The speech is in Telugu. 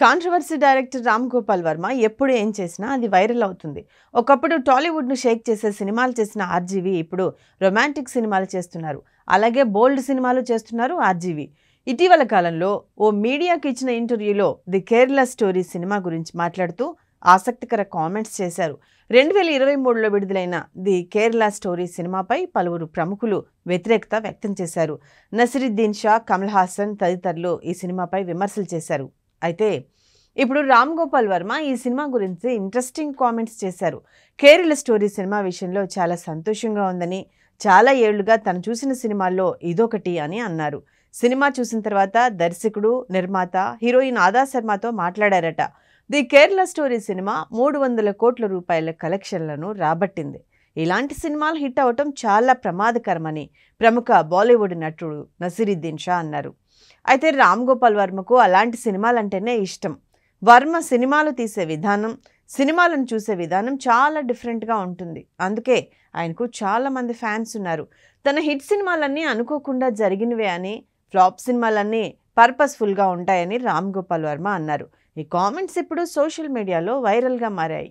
కాంట్రవర్సీ డైరెక్టర్ రామ్ గోపాల్ వర్మ ఎప్పుడు ఏం చేసినా అది వైరల్ అవుతుంది. ఒకప్పుడు టాలీవుడ్ను షేక్ చేసే సినిమాలు చేసిన ఆర్జీవి ఇప్పుడు రొమాంటిక్ సినిమాలు చేస్తున్నారు. అలాగే బోల్డ్ సినిమాలు చేస్తున్నారు ఆర్జీవి. ఇటీవల కాలంలో ఓ మీడియాకి ఇచ్చిన ఇంటర్వ్యూలో ది కేరళ స్టోరీ సినిమా గురించి మాట్లాడుతూ ఆసక్తికర కామెంట్స్ చేశారు. 2023లో విడుదలైన ది కేరళ స్టోరీ సినిమాపై పలువురు ప్రముఖులు వ్యతిరేకత వ్యక్తం చేశారు. నసిరుద్దీన్ షా, కమల్ హాసన్ తదితరులు ఈ సినిమాపై విమర్శలు చేశారు. అయితే ఇప్పుడు రామ్ గోపాల్ వర్మ ఈ సినిమా గురించి ఇంట్రెస్టింగ్ కామెంట్స్ చేశారు. కేరళ స్టోరీ సినిమా విషయంలో చాలా సంతోషంగా ఉందని, చాలా ఏళ్లుగా తను చూసిన సినిమాల్లో ఇదొకటి అని అన్నారు. సినిమా చూసిన తర్వాత దర్శకుడు, నిర్మాత, హీరోయిన్ ఆదా శర్మతో మాట్లాడారట. ది కేరళ స్టోరీ సినిమా 300 కోట్ల రూపాయల కలెక్షన్లను రాబట్టింది. ఇలాంటి సినిమాలు హిట్ అవటం చాలా ప్రమాదకరమని ప్రముఖ బాలీవుడ్ నటుడు నసిరుద్దీన్ షా అన్నారు. అయితే రామ్ గోపాల్ వర్మకు అలాంటి సినిమాలంటేనే ఇష్టం. వర్మ సినిమాలు తీసే విధానం, సినిమాలను చూసే విధానం చాలా డిఫరెంట్గా ఉంటుంది. అందుకే ఆయనకు చాలా మంది ఫ్యాన్స్ ఉన్నారు. తన హిట్ సినిమాలన్నీ అనుకోకుండా జరిగినవే అని, ఫ్లాప్ సినిమాలన్నీ పర్పస్ఫుల్గా ఉంటాయని రామ్ గోపాల్ వర్మ అన్నారు. ఈ కామెంట్స్ ఇప్పుడు సోషల్ మీడియాలో వైరల్గా మారాయి.